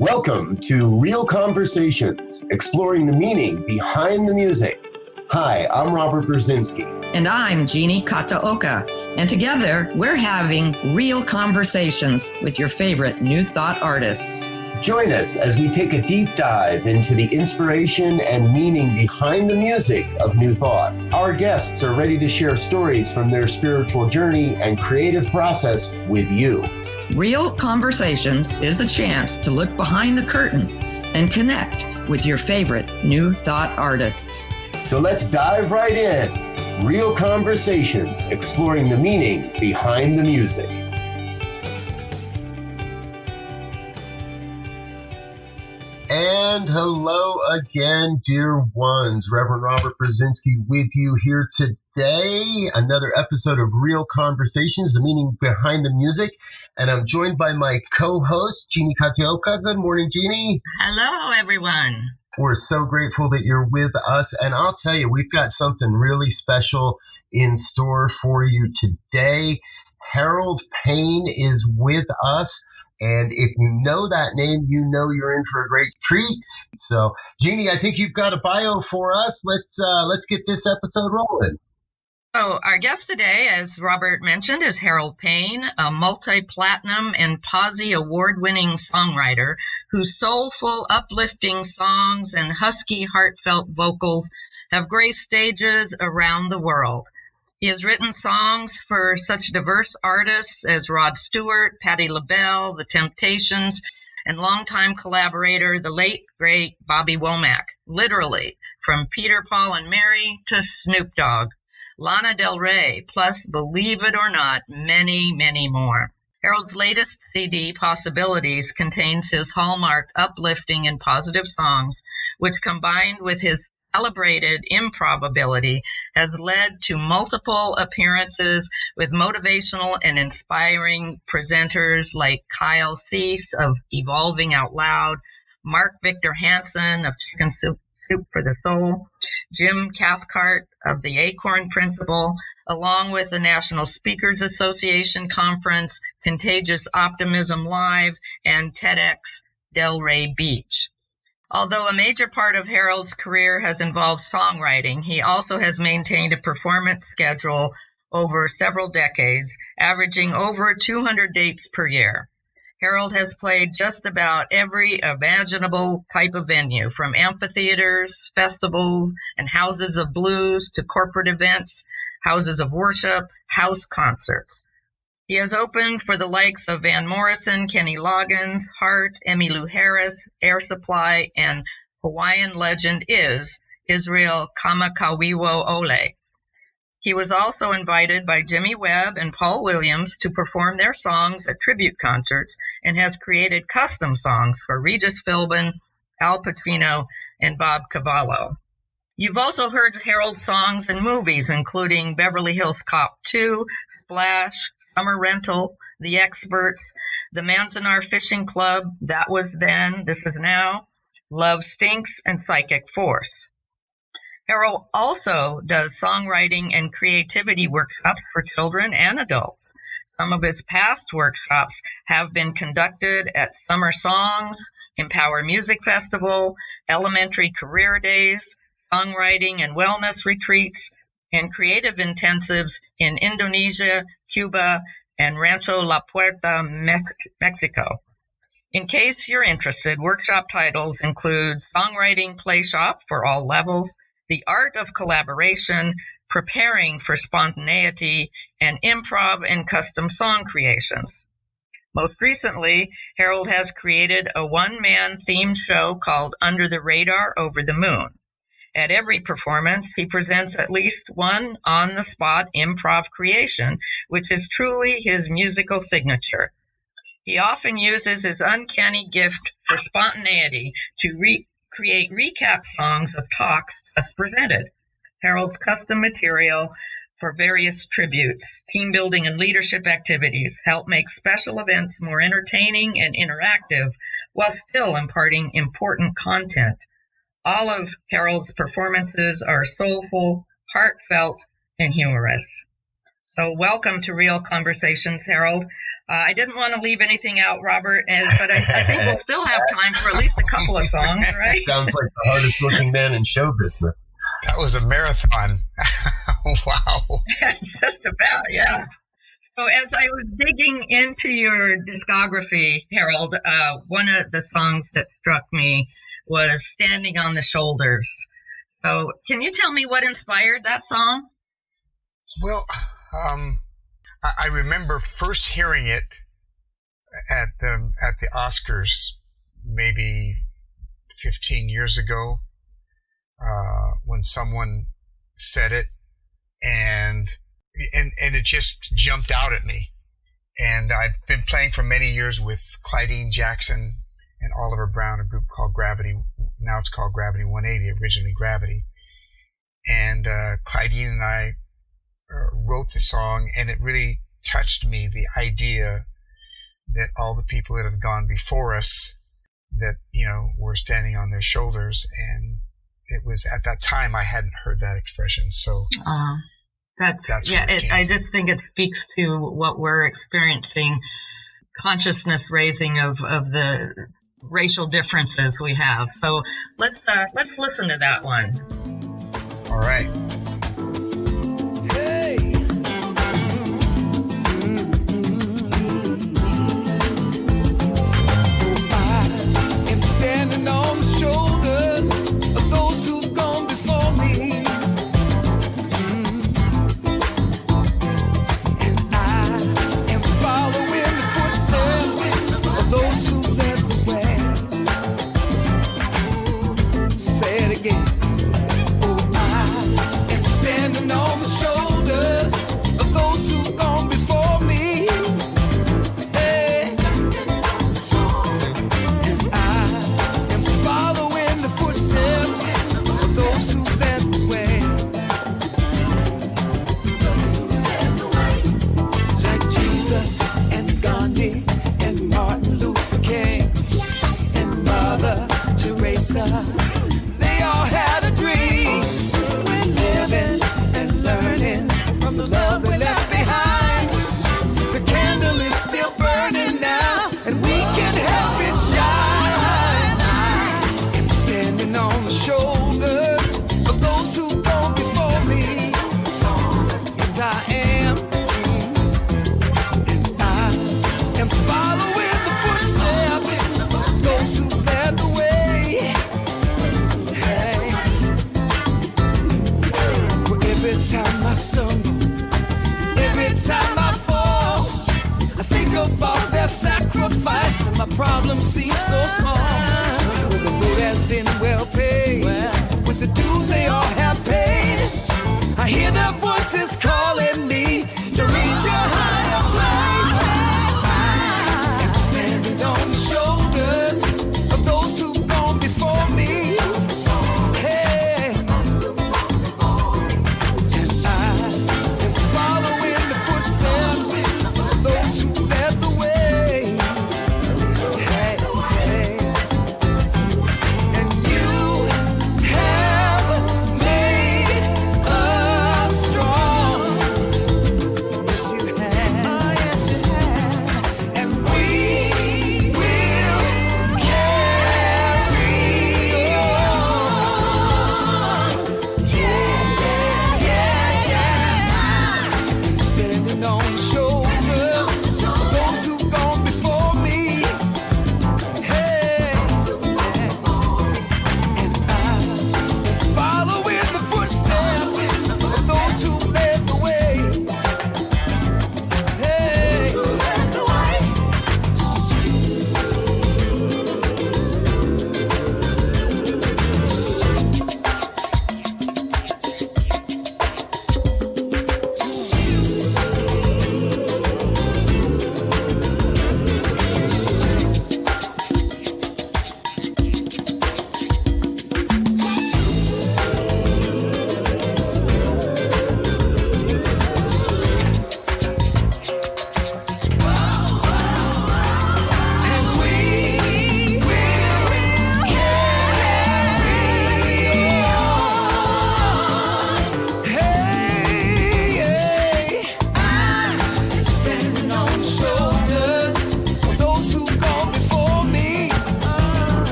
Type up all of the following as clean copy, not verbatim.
Welcome to Real Conversations, exploring the meaning behind the music. Hi, I'm Robert Brzezinski. And I'm Jeanne Kataoka. And together, we're having real conversations with your favorite New Thought artists. Join us as we take a deep dive into the inspiration and meaning behind the music of New Thought. Our guests are ready to share stories from their spiritual journey and creative process with you. Real Conversations is a chance to look behind the curtain and connect with your favorite New Thought artists. So let's dive right in. Real Conversations, exploring the meaning behind the music. And hello again, dear ones. Reverend Robert Brzezinski with you here today. Another episode of Real Conversations, the meaning behind the music. And I'm joined by my co-host, Jeanne Kataoka. Good morning, Jeanne. Hello, everyone. We're so grateful that you're with us. And I'll tell you, we've got something really special in store for you today. Harold Payne is with us. And if you know that name, you know you're in for a great treat. So, Jeanne, I think you've got a bio for us. Let's get this episode rolling. So our guest today, as Robert mentioned, is Harold Payne, a multi-platinum and Posse award-winning songwriter whose soulful, uplifting songs and husky, heartfelt vocals have graced stages around the world. He has written songs for such diverse artists as Rod Stewart, Patti LaBelle, The Temptations, and longtime collaborator, the late, great Bobby Womack. Literally, from Peter, Paul, and Mary to Snoop Dogg, Lana Del Rey, plus, believe it or not, many, many more. Harold's latest CD, Possibilities, contains his hallmark uplifting and positive songs, which combined with his celebrated improv ability has led to multiple appearances with motivational and inspiring presenters like Kyle Cease of Evolving Out Loud, Mark Victor Hansen of Chicken Soup for the Soul, Jim Cathcart of the Acorn Principle, along with the National Speakers Association Conference, Contagious Optimism Live, and TEDx Delray Beach. Although a major part of Harold's career has involved songwriting, he also has maintained a performance schedule over several decades, averaging over 200 dates per year. Harold has played just about every imaginable type of venue, from amphitheaters, festivals, and houses of blues to corporate events, houses of worship, house concerts. He has opened for the likes of Van Morrison, Kenny Loggins, Hart, Emmylou Harris, Air Supply, and Hawaiian legend Israel Kamakawiwo Ole. He was also invited by Jimmy Webb and Paul Williams to perform their songs at tribute concerts and has created custom songs for Regis Philbin, Al Pacino, and Bob Cavallo. You've also heard Harold's songs in movies, including Beverly Hills Cop 2, Splash, Summer Rental, The Experts, The Manzanar Fishing Club, That Was Then, This Is Now, Love Stinks, and Psychic Force. Harold also does songwriting and creativity workshops for children and adults. Some of his past workshops have been conducted at Summer Songs, Empower Music Festival, Elementary Career Days, songwriting and wellness retreats, and creative intensives in Indonesia, Cuba, and Rancho La Puerta, Mexico. In case you're interested, workshop titles include Songwriting Play Shop for all levels, The Art of Collaboration, Preparing for Spontaneity, and Improv and Custom Song Creations. Most recently, Harold has created a one-man themed show called Under the Radar, Over the Moon. At every performance, he presents at least one on-the-spot improv creation, which is truly his musical signature. He often uses his uncanny gift for spontaneity to create recap songs of talks just presented. Harold's custom material for various tributes, team building, and leadership activities help make special events more entertaining and interactive while still imparting important content. All of Harold's performances are soulful, heartfelt, and humorous. So welcome to Real Conversations, Harold. I didn't want to leave anything out, Robert, but I think we'll still have time for at least a couple of songs, right? Sounds like the hardest working man in show business. That was a marathon. Wow. Just about, yeah. So as I was digging into your discography, Harold, one of the songs that struck me was Standing on the Shoulders. So can you tell me what inspired that song? Well, I remember first hearing it at the Oscars maybe 15 years ago, when someone said it, and it just jumped out at me. And I've been playing for many years with Clydeen Jackson and Oliver Brown, a group called Gravity. Now it's called Gravity 180, originally Gravity. And Clydeen and I wrote the song, and it really touched me, the idea that all the people that have gone before us, that, were standing on their shoulders. And it was at that time I hadn't heard that expression. So that's yeah. I just think it speaks to what we're experiencing, consciousness raising of the racial differences we have. So let's listen to that one. All right.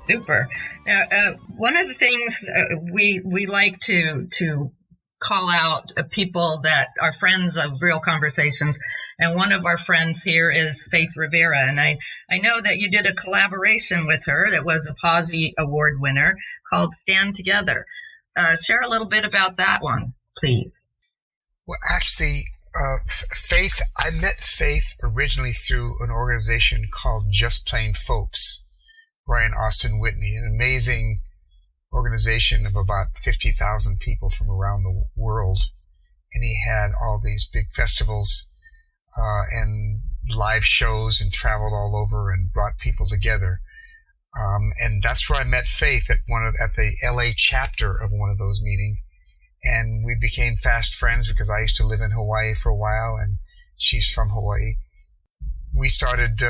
Super. Now, one of the things we like to call out people that are friends of Real Conversations, and one of our friends here is Faith Rivera, and I know that you did a collaboration with her that was a Posy Award winner called Stand Together. Share a little bit about that one, please. Well, actually, Faith, I met Faith originally through an organization called Just Plain Folks. Brian Austin Whitney, an amazing organization of about 50,000 people from around the world. And he had all these big festivals and live shows and traveled all over and brought people together. And that's where I met Faith at the LA chapter of one of those meetings. And we became fast friends because I used to live in Hawaii for a while and she's from Hawaii. We started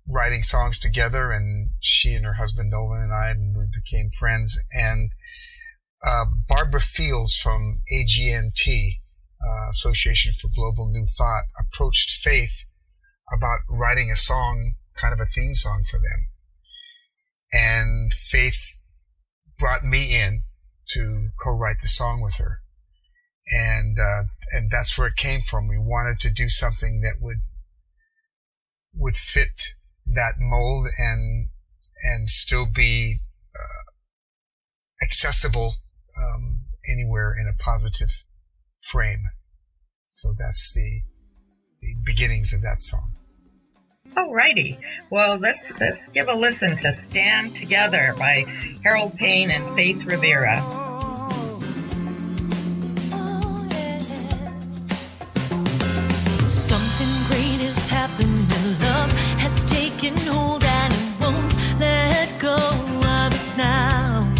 writing songs together, and she and her husband Nolan and we became friends. And Barbara Fields from AGNT, Association for Global New Thought, approached Faith about writing a song, kind of a theme song for them. And Faith brought me in to co-write the song with her. And that's where it came from. We wanted to do something that would fit that mold and still be accessible anywhere in a positive frame. So that's the beginnings of that song. Alrighty. Well, let's give a listen to Stand Together by Harold Payne and Faith Rivera. Something great is happening. Love has taken hold and it won't let go of us now.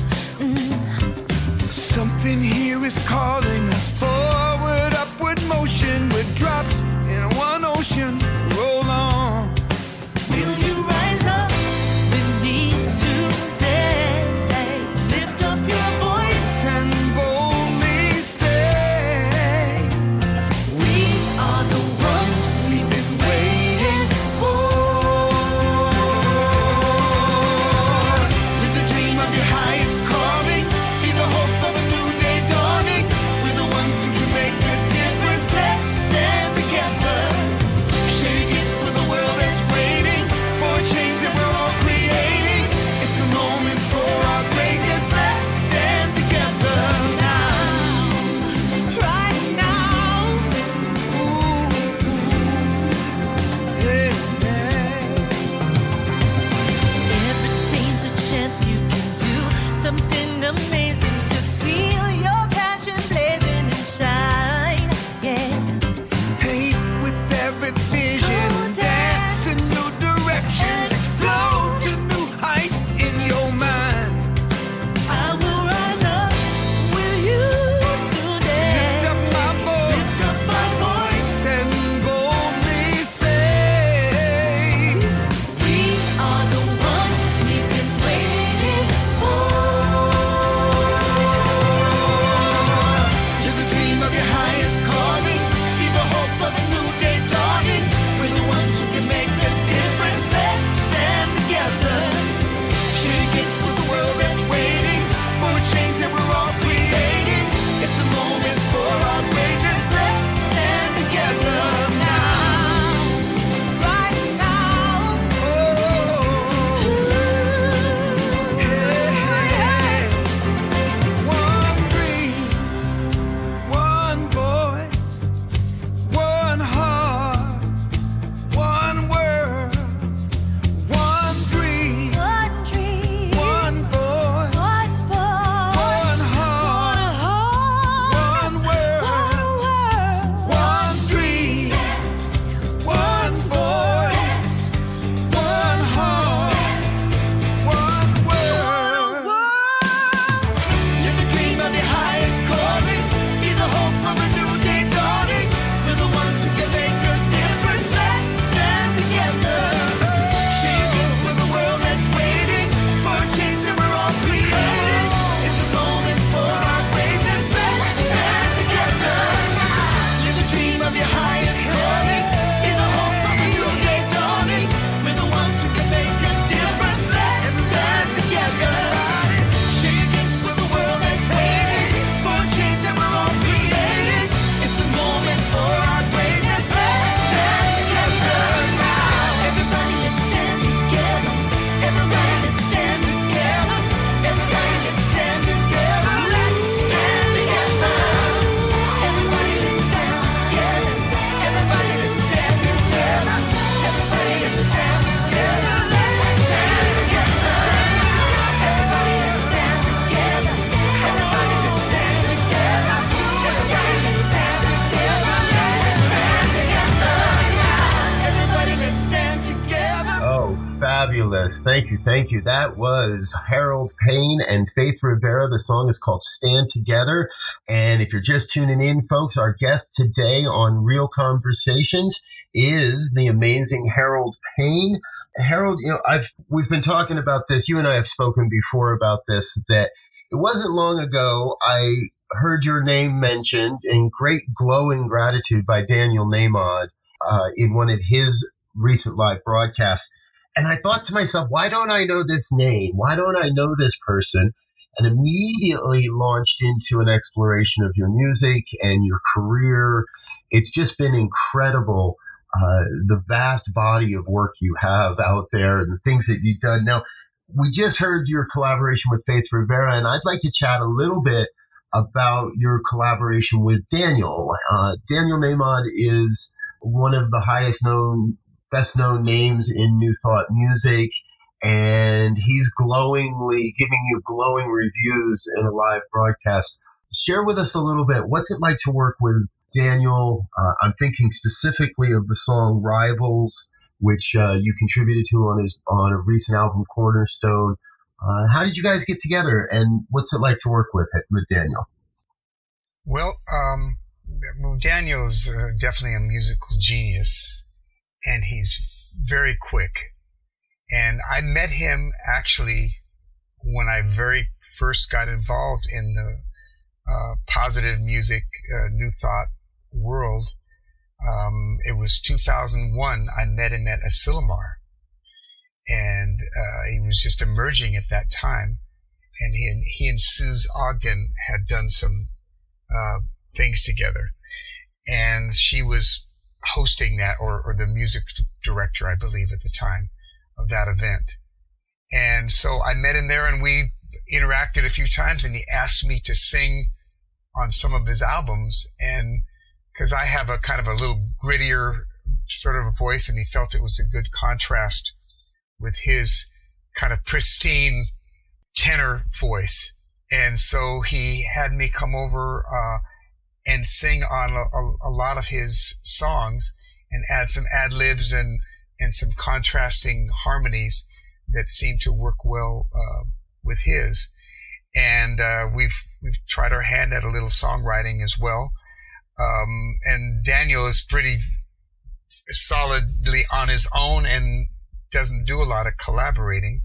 Something here is calling us forward, upward motion with drops in one ocean. Roll on. Will you rise up with me today? Lift up your voice Yes, thank you, thank you. That was Harold Payne and Faith Rivera. The song is called Stand Together. And if you're just tuning in, folks, our guest today on Real Conversations is the amazing Harold Payne. Harold, we've been talking about this. You and I have spoken before about this, that it wasn't long ago I heard your name mentioned in great glowing gratitude by Daniel Nahmod in one of his recent live broadcasts. And I thought to myself, why don't I know this name? Why don't I know this person? And immediately launched into an exploration of your music and your career. It's just been incredible, the vast body of work you have out there and the things that you've done. Now, we just heard your collaboration with Faith Rivera, and I'd like to chat a little bit about your collaboration with Daniel. Daniel Nahmod is one of the best known names in New Thought music, and he's giving you glowing reviews in a live broadcast. Share with us a little bit. What's it like to work with Daniel? I'm thinking specifically of the song Rivals, which you contributed to on a recent album, Cornerstone. How did you guys get together, and what's it like to work with Daniel? Well, Daniel's definitely a musical genius, and he's very quick. And I met him actually when I very first got involved in the positive music, New Thought world. It was 2001. I met him at Asilomar, and he was just emerging at that time. And he and Suze Ogden had done some things together, and she was hosting that, or the music director, I believe, at the time of that event. And so I met him there, and we interacted a few times, and he asked me to sing on some of his albums, and because I have a kind of a little grittier sort of a voice, and he felt it was a good contrast with his kind of pristine tenor voice. And so he had me come over and sing on a lot of his songs and add some ad-libs and some contrasting harmonies that seemed to work well with his. And we've tried our hand at a little songwriting as well. And Daniel is pretty solidly on his own and doesn't do a lot of collaborating.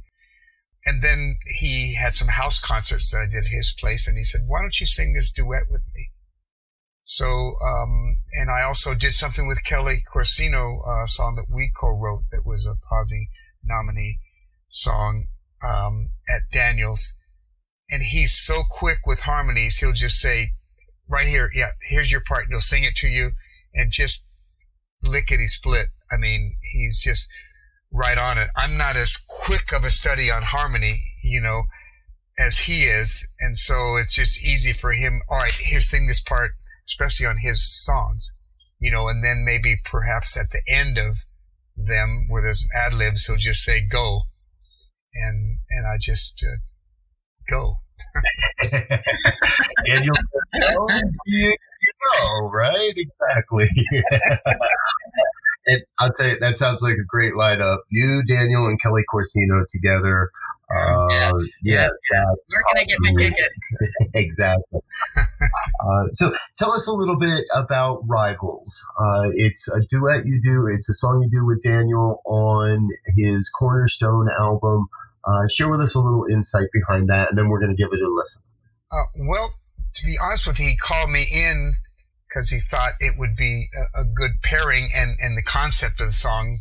And then he had some house concerts that I did at his place, and he said, why don't you sing this duet with me? So, and I also did something with Kelly Corsino, a song that we co-wrote that was a Posse nominee song at Daniel's. And he's so quick with harmonies, he'll just say, right here, yeah, here's your part, and he'll sing it to you, and just lickety-split. I mean, he's just right on it. I'm not as quick of a study on harmony, as he is, and so it's just easy for him. All right, here, sing this part, especially on his songs, and then maybe perhaps at the end of them where there's an ad-libs, he'll just say, go, and I just go. And you know, right? Exactly. And I'll tell you, that sounds like a great lineup. You, Daniel, and Kelly Corsino together. Yeah. Where can I get my ticket? Exactly. So tell us a little bit about Rivals. It's a duet you do. It's a song you do with Daniel on his Cornerstone album. Share with us a little insight behind that, and then we're going to give it a listen. Well, to be honest with you, he called me in because he thought it would be a good pairing, and the concept of the song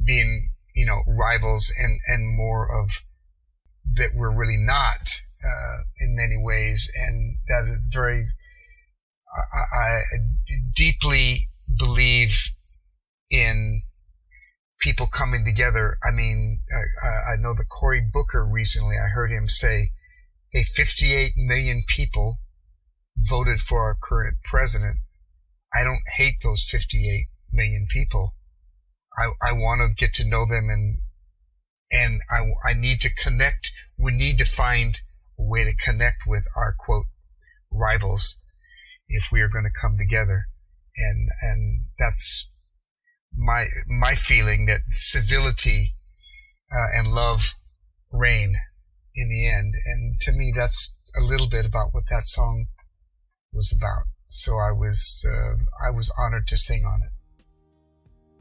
being, rivals and more of that we're really not in many ways. And that is very, I deeply believe in people coming together. I mean, I know that Cory Booker recently, I heard him say, hey, 58 million people voted for our current president. I don't hate those 58 million people. I want to get to know them, and I need to connect. We need to find a way to connect with our, quote, rivals if we are going to come together. And that's my feeling, that civility and love reign in the end. And to me, that's a little bit about what that song was about. So I was honored to sing on it.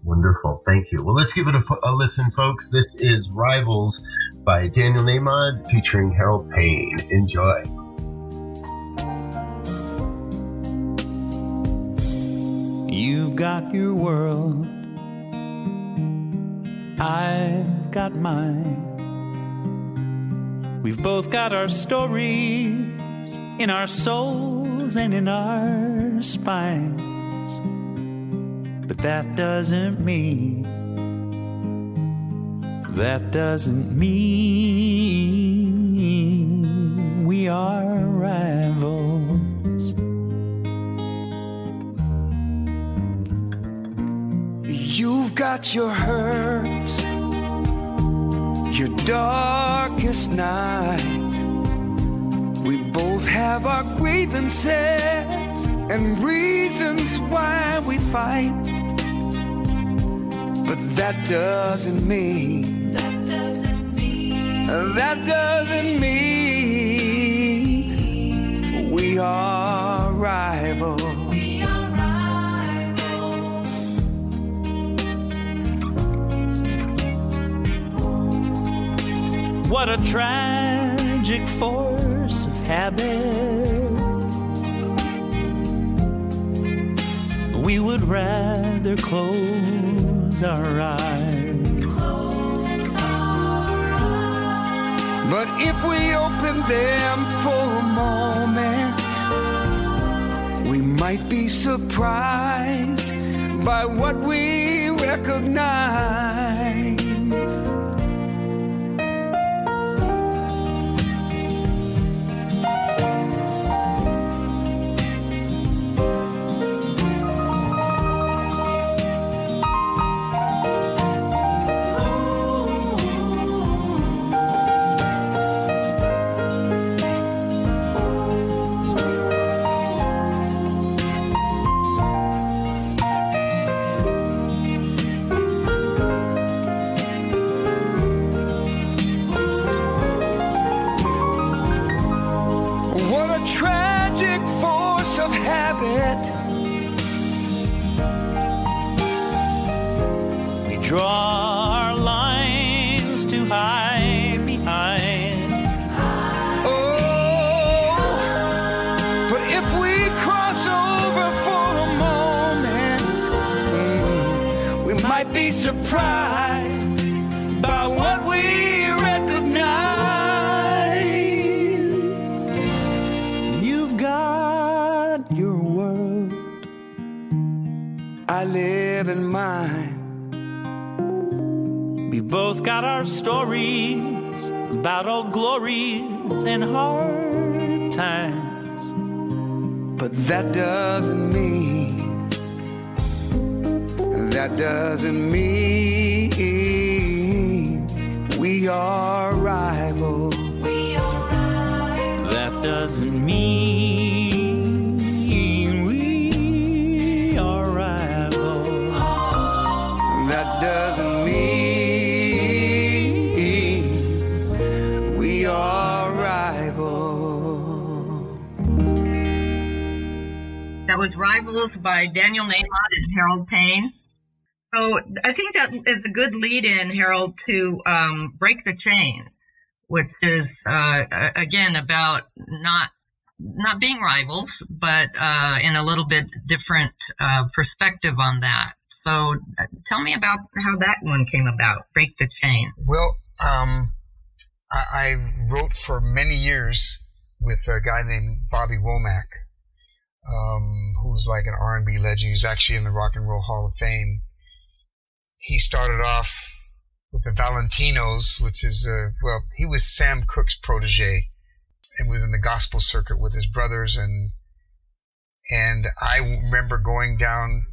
Wonderful. Thank you. Well, let's give it a listen, folks. This is Rivals by Daniel Nahmod featuring Harold Payne. Enjoy. You've got your world, I've got mine. We've both got our stories in our souls and in our spines. But that doesn't mean we are rivals. You've got your hurts, your darkest night. We both have our grievances and reasons why we fight. But that doesn't mean we are rivals. What a tragic force of habit. We would rather close our eyes. But if we open them for a moment, we might be surprised by what we recognize. Tragic force of habit. We draw our lines to hide behind. Oh, but if we cross over for a moment, we might be surprised by what we recognize. Your world, I live in mine. We both got our stories about old glories and hard times. But that doesn't mean we are rivals. That doesn't mean doesn't mean we are rivals. That was Rivals by Daniel Nahmod and Harold Payne. So I think that is a good lead-in, Harold, to Break the Chain, which is, again, about not being rivals, but in a little bit different perspective on that. So tell me about how that one came about, Break the Chain. Well, I wrote for many years with a guy named Bobby Womack, who's like an R&B legend. He's actually in the Rock and Roll Hall of Fame. He started off with the Valentinos, which is, he was Sam Cooke's protege and was in the gospel circuit with his brothers. And I remember going down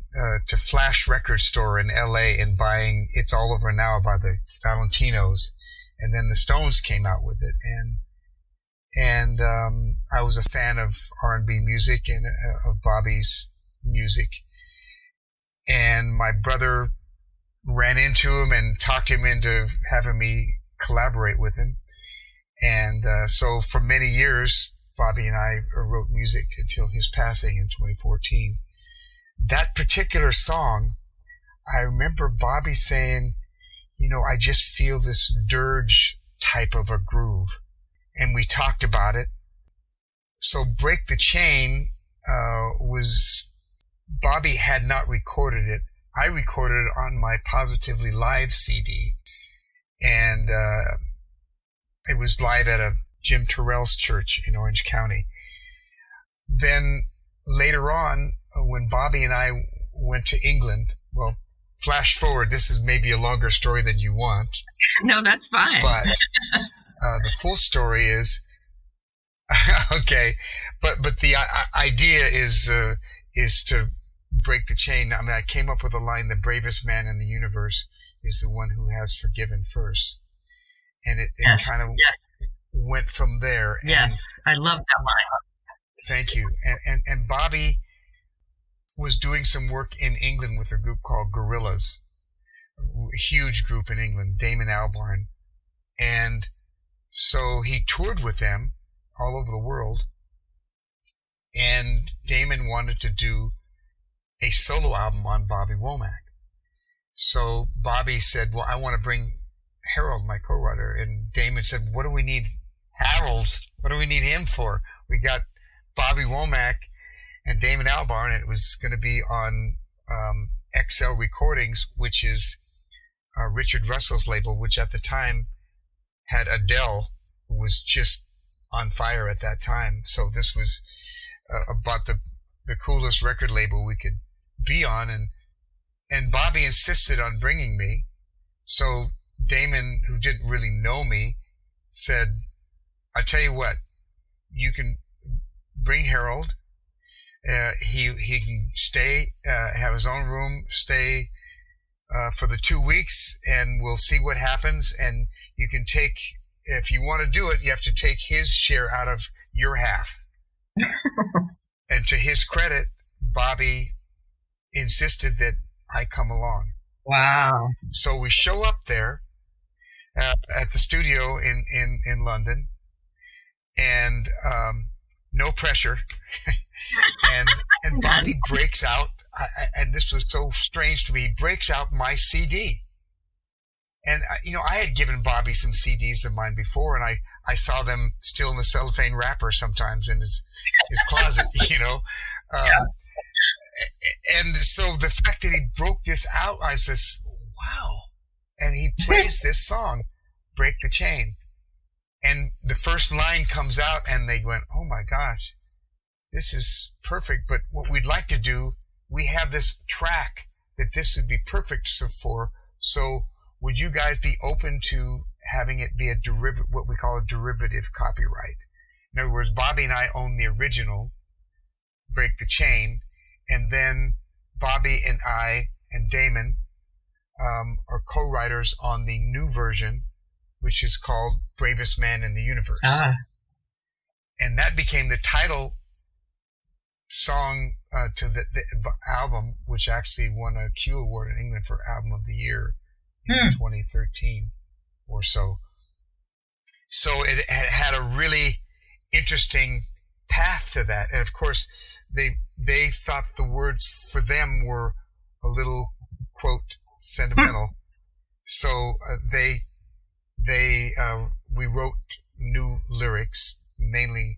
to Flash Record Store in LA and buying It's All Over Now by the Valentinos, and then the Stones came out with it, and I was a fan of R&B music and of Bobby's music, and my brother ran into him and talked him into having me collaborate with him. And so for many years, Bobby and I wrote music until his passing in 2014. That particular song, I remember Bobby saying, I just feel this dirge type of a groove. And we talked about it. So Break the Chain Bobby had not recorded it. I recorded it on my Positively Live CD. And it was live at a Jim Terrell's church in Orange County. Then later on, when Bobby and I went to England, well, flash forward, this is maybe a longer story than you want. No, that's fine. But the full story is, okay, but the idea is to break the chain. I mean, I came up with a line, the bravest man in the universe is the one who has forgiven first. And it kind of went from there. Yes, I love that line. Thank you. And Bobby was doing some work in England with a group called Gorillas, a huge group in England, Damon Albarn. And so he toured with them all over the world. And Damon wanted to do a solo album on Bobby Womack. So Bobby said, well, I want to bring Harold, my co-writer. And Damon said, what do we need Harold? What do we need him for? We got Bobby Womack and Damon Albarn, and it was going to be on XL Recordings, which is Richard Russell's label, which at the time had Adele, who was just on fire at that time. So this was about the coolest record label we could be on, and Bobby insisted on bringing me. So Damon, who didn't really know me, said, I tell you what, you can bring Harold. He can stay, have his own room, stay for the 2 weeks, and we'll see what happens. And you can take, if you want to do it, you have to take his share out of your half. And to his credit, Bobby insisted that I come along. Wow. So we show up there at the studio in London, and no pressure. and Bobby breaks out, and this was so strange to me, he breaks out my CD. And, I had given Bobby some CDs of mine before, and I saw them still in the cellophane wrapper sometimes in his closet, And so the fact that he broke this out, I says, wow. And he plays this song, Break the Chain. And the first line comes out, and they went, oh my gosh, this is perfect. But what we'd like to do, we have this track that this would be perfect for. So would you guys be open to having it be what we call a derivative copyright? In other words, Bobby and I own the original, Break the Chain, and then Bobby and I and Damon are co-writers on the new version, which is called Bravest Man in the Universe. Ah. And that became the title song to the album, which actually won a Q Award in England for Album of the Year in 2013 or so. So it had a really interesting path to that. And of course, they thought the words for them were a little, quote, sentimental. So we wrote new lyrics, mainly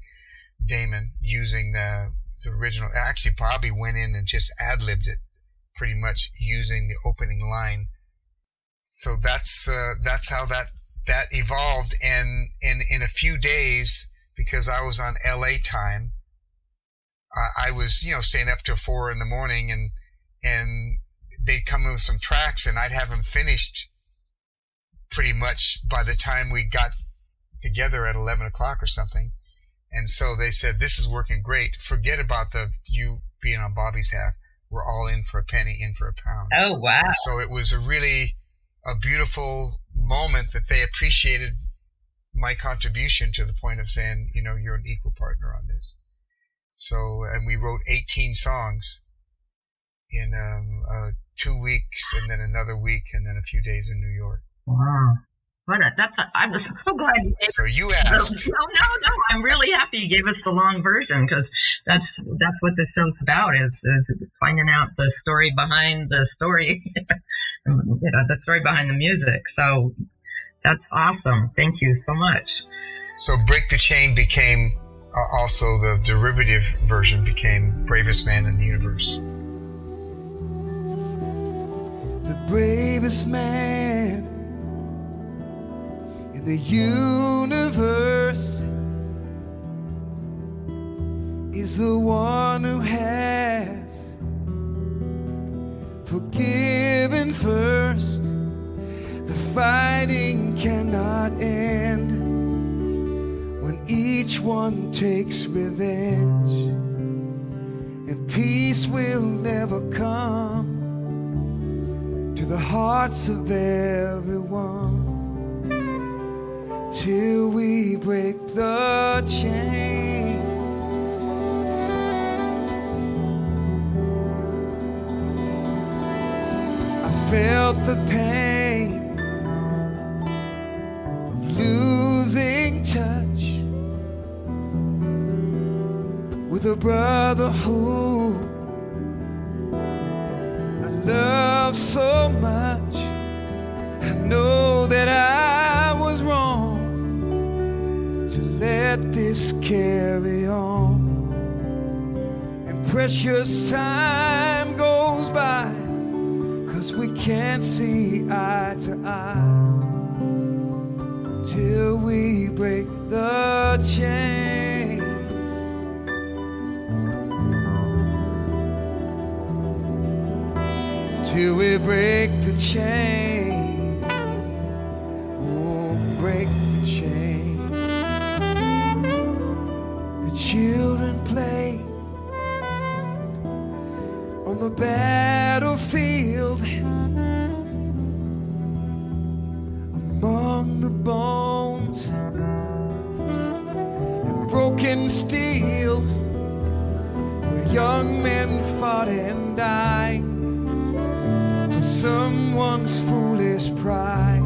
Damon, using the original. Actually, Bobby went in and just ad-libbed it, pretty much using the opening line. So that's how that evolved. And in a few days, because I was on LA time, I was, staying up till 4 a.m, and they'd come in with some tracks, and I'd have them finished pretty much by the time we got together at 11 o'clock or something. And so they said, this is working great. Forget about you being on Bobby's half. We're all in for a penny, in for a pound. Oh, wow. So it was a beautiful moment that they appreciated my contribution to the point of saying, you're an equal partner on this. So, and we wrote 18 songs in 2 weeks, and then another week, and then a few days in New York. Wow. I was so glad you gave So you us. asked. No. I'm really happy you gave us the long version, because that's what this show's about, is finding out the story behind the story, the story behind the music. So that's awesome. Thank you so much. So Break the Chain became also the derivative version became Bravest Man in the Universe. The bravest man in the universe is the one who has forgiven first. The fighting cannot end when each one takes revenge, and peace will never come to the hearts of everyone till we break the chain. I felt the pain of losing touch with a brother who I love so much. I know that I was wrong to let this carry on, and precious time goes by 'cause we can't see eye to eye till we break the chain. Till we break the chain. Oh, break the chain. The children play on the battlefield among the bones and broken steel, where young men fought and died for someone's foolish pride,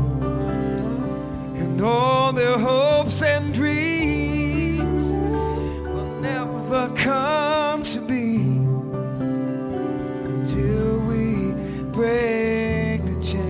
and all their hopes and dreams will never come to be till we break the chain.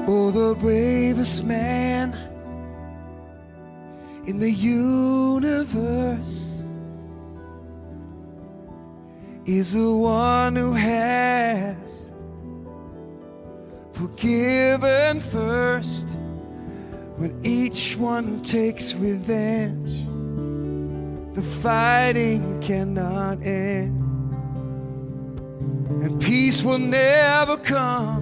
Oh, the bravest man in the universe is the one who has forgiven first. When each one takes revenge, the fighting cannot end, and peace will never come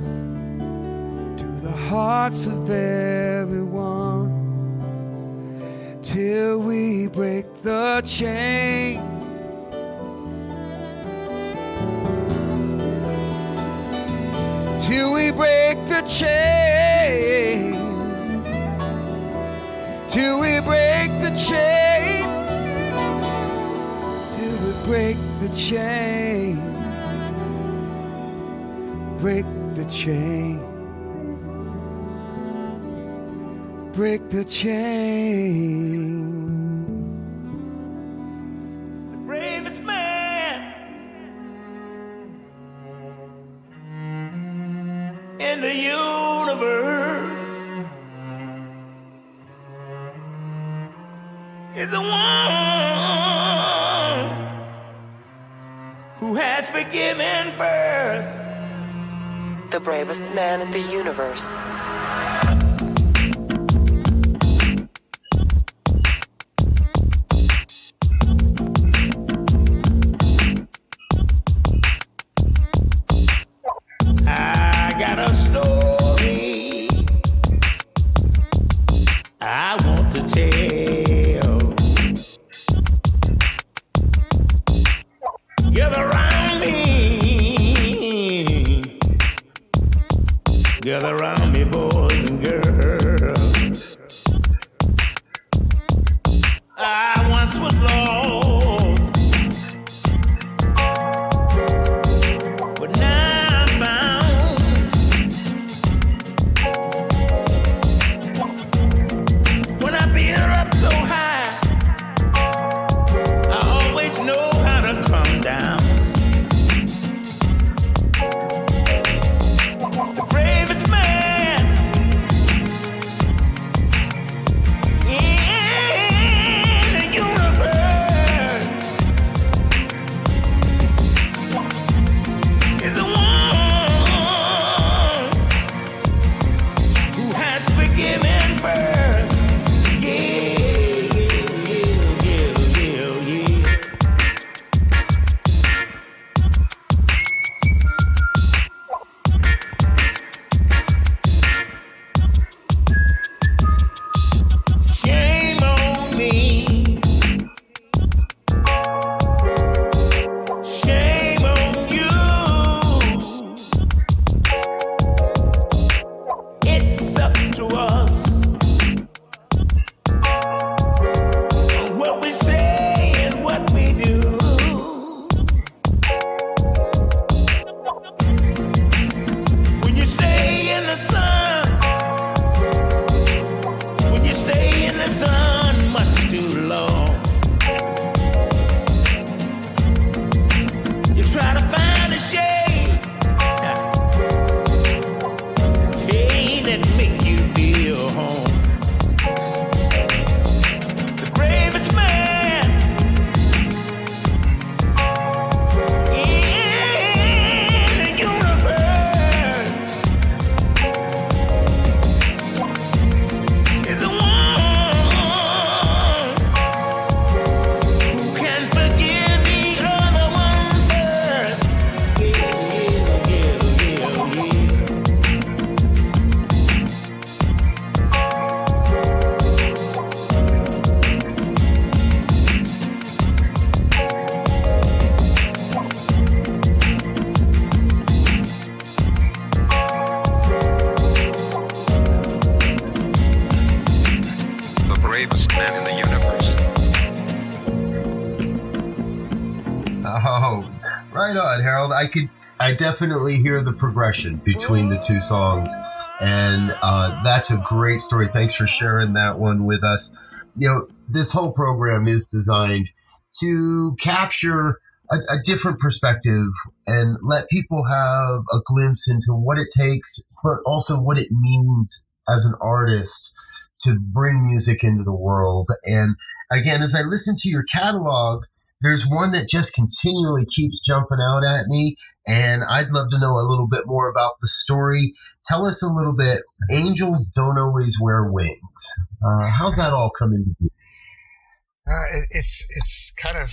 to the hearts of everyone till we break the chain. Till we break the chain. Till we break the chain. Till we break the chain. Break the chain. Break the chain. The bravest man in the universe is the one who has forgiven first. The bravest man in the universe. I got a story I want to tell. Gather around me. Gather around me, boys and girls. I once was lost, but now I'm found. When I beat her up so high, I always know how to come down. The bravest man in the universe is the one who has forgiven first. Yeah, yeah, yeah, yeah. Shame on me. Shame on you. It's up to us on what we say and what we do. When you stay in the sun, when you stay in the sun much too long, you try to find a shade, shade that make you feel home. The bravest man in the universe is the one who can forgive the other one first. Yeah, yeah, yeah, yeah, yeah. The bravest man in the universe. Oh, right on, Harold. I definitely hear the progression between the two songs, and that's a great story. Thanks for sharing that one with us. You know, this whole program is designed to capture a different perspective and let people have a glimpse into what it takes, but also what it means as an artist to bring music into the world. And again, as I listen to your catalog, there's one that just continually keeps jumping out at me, and I'd love to know a little bit more about the story. Tell us a little bit. Angels Don't Always Wear Wings. How's that all coming to be? It's kind of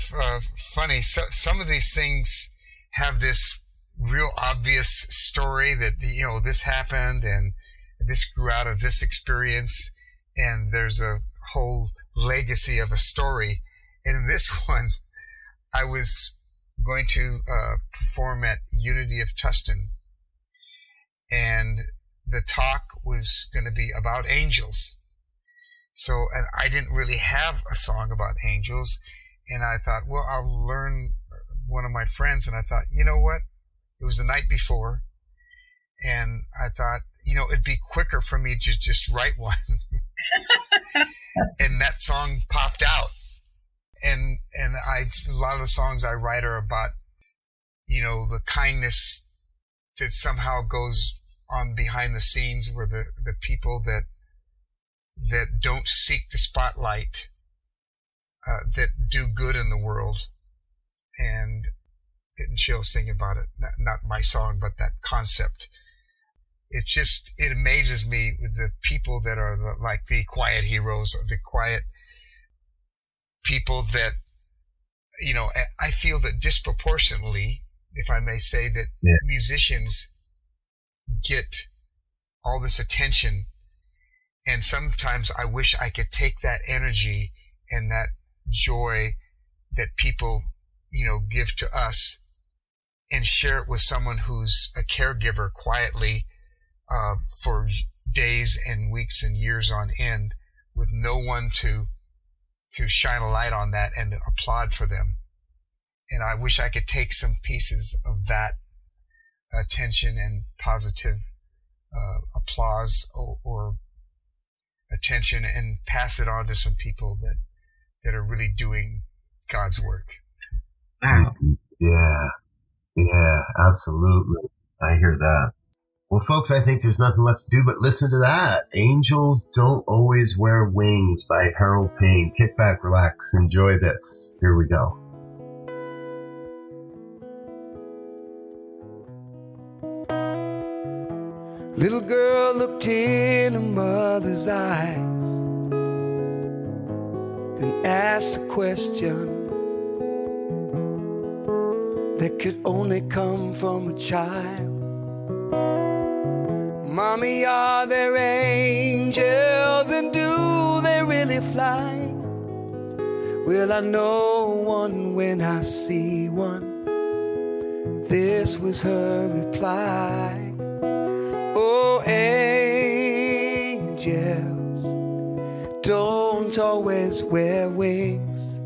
funny. So, some of these things have this real obvious story that, you know, this happened and this grew out of this experience, and there's a whole legacy of a story. And in this one, I was going to perform at Unity of Tustin, and the talk was going to be about angels. So, and I didn't really have a song about angels, and I thought, well, I'll learn one of my friends, and I thought, you know what? It was the night before, and I thought, you know, it'd be quicker for me to just write one. And that song popped out. And a lot of the songs I write are about, you know, the kindness that somehow goes on behind the scenes, where the people that don't seek the spotlight that do good in the world, and getting chills thinking about it. Not my song, but that concept. It amazes me with the people that are like the quiet heroes, the quiet people that, I feel that disproportionately, if I may say, that musicians get all this attention. And sometimes I wish I could take that energy and that joy that people, give to us and share it with someone who's a caregiver quietly for days and weeks and years on end, with no one to shine a light on that and applaud for them. And I wish I could take some pieces of that attention and positive applause or attention and pass it on to some people that are really doing God's work. Wow. Yeah, absolutely. I hear that. Well, folks, I think there's nothing left to do but listen to that. Angels Don't Always Wear Wings by Harold Payne. Kick back, relax, enjoy this. Here we go. Little girl looked in her mother's eyes and asked a question that could only come from a child. Mommy, are there angels, and do they really fly? Will I know one when I see one? This was her reply. Oh, angels don't always wear wings.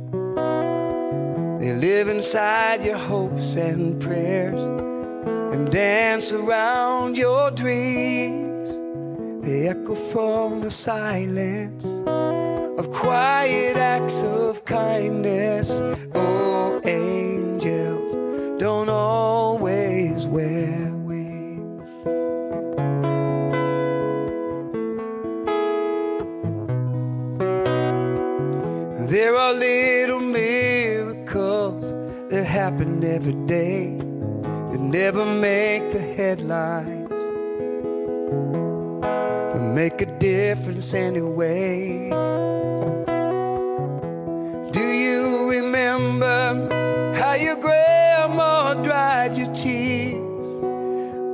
They live inside your hopes and prayers and dance around your dreams. They echo from the silence of quiet acts of kindness. Oh, angels don't always wear wings. There are little miracles that happen every day that never make the headlines, but make a difference anyway. Do you remember how your grandma dried your tears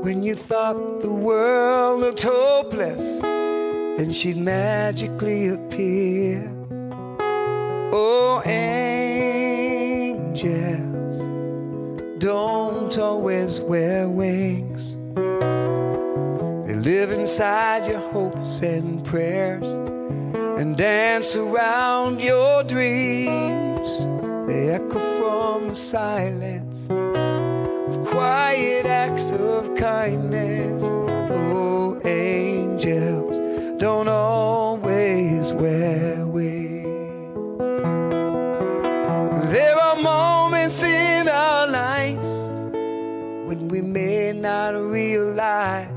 when you thought the world looked hopeless? Then she'd magically appear. Oh, angels don't always wear wings. They live inside your hopes and prayers and dance around your dreams. They echo from the silence of quiet acts of kindness. Oh, angels don't always wear wings. There are moments in our lives when we may not realize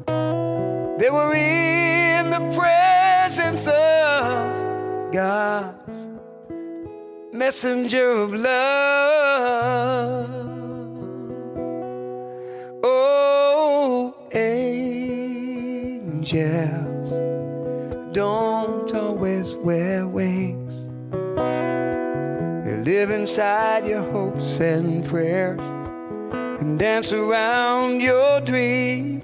that we're in the presence of God's messenger of love. Oh, angels don't always wear wings. They live inside your hopes and prayers and dance around your dreams.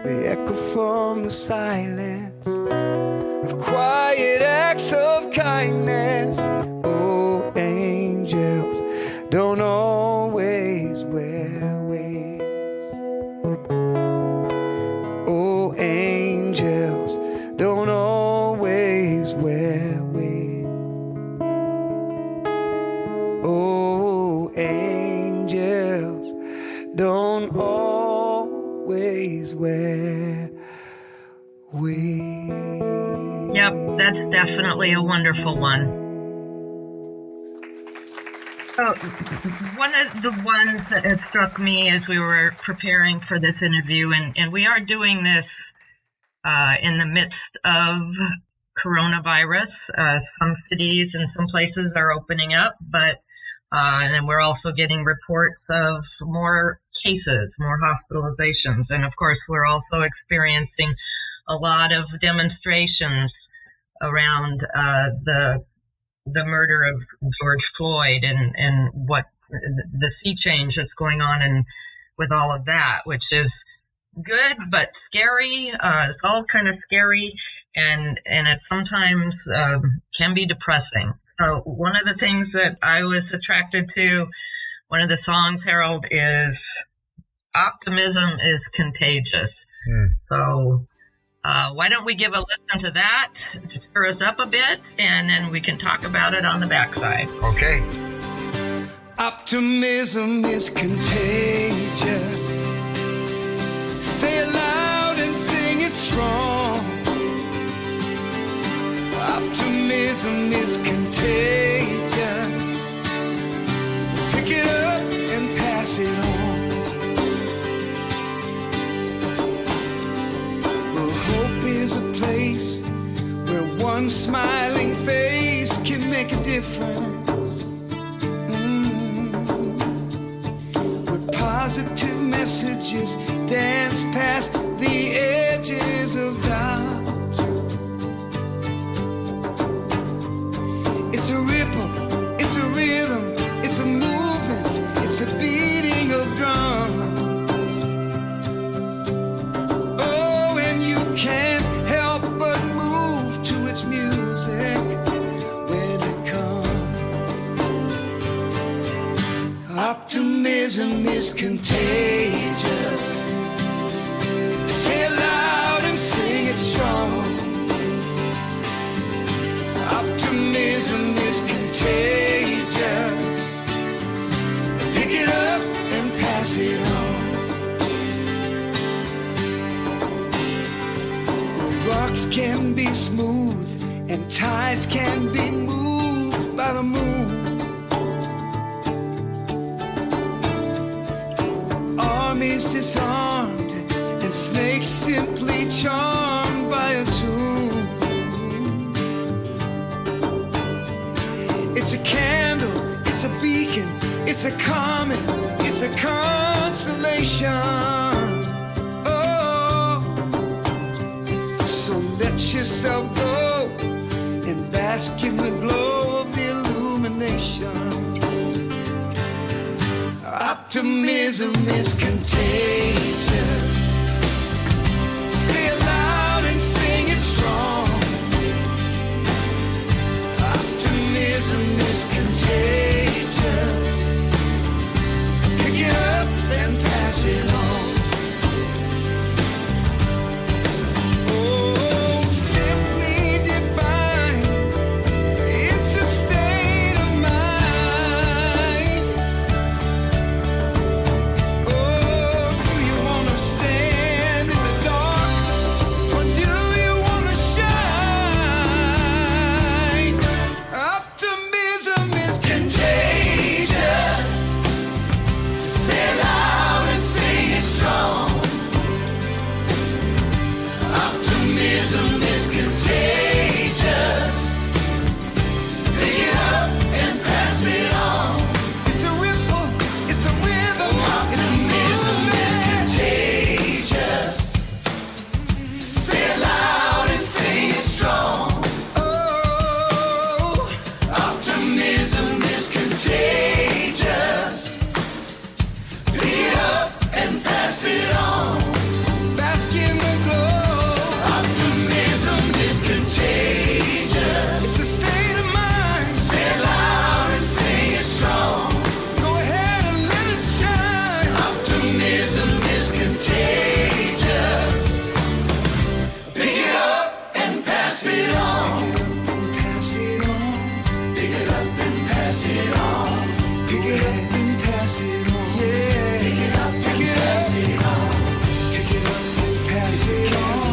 They echo from the silence of quiet acts of kindness. Oh, angels don't always wear wings. Oh, angels don't always wear wings. Oh, angels don't always wear wings. Yep, that's definitely a wonderful one. So, one of the ones that has struck me as we were preparing for this interview, and we are doing this in the midst of coronavirus. Some cities and some places are opening up, but and then we're also getting reports of more cases, more hospitalizations. And of course, we're also experiencing a lot of demonstrations around the murder of George Floyd and what the sea change that's going on and with all of that, which is good but scary. It's all kind of scary, and it sometimes can be depressing. So one of the things that I was attracted to, one of the songs, Harold, is "Optimism is Contagious." So why don't we give a listen to that to stir us up a bit, and then we can talk about it on the backside. Okay. Optimism is contagious. Say it loud and sing it strong. Optimism is contagious. Pick it up and pass it on. Well, hope is a place where one smiling face can make a difference. Positive messages dance past the edges of doubt. It's a ripple, it's a rhythm, it's a movement, it's a beating of drums. Oh, and you can't help but move to its music when it comes. Optimism is contagious. Say it loud and sing it strong. Optimism is contagious. Pick it up and pass it on. Rocks can be smooth and tides can be moved by the moon. Armies disarmed and snakes simply charmed by a tune. It's a candle, it's a beacon, it's a comet, it's a consolation. Oh, so let yourself go and bask in the glow of the illumination. Optimism is contagious. Say it loud and sing it strong. Optimism is contagious. Pick it up and pass it on. Oh, simply divine. It's a state of mind. Oh, do you want to stand in the dark, or do you want to shine? Optimism is contagious. Say it loud and sing it strong. Optimism is contagious. Pick it up and pass it on. It's a ripple, it's a rhythm. Optimism is contagious. Say it loud and sing it strong. Oh, optimism is contagious. Pick it up and pass it on. Bask in the glow. Optimism is contagious. It's a state of mind. Say it loud and sing it strong. Go ahead and let it shine. Optimism is contagious. Pick it up and pass it on. Pass it on. Pick it up and pass it on. Pick it up and pass it on. Yeah. Pick it up and pass it on. Pick it up and pass it on.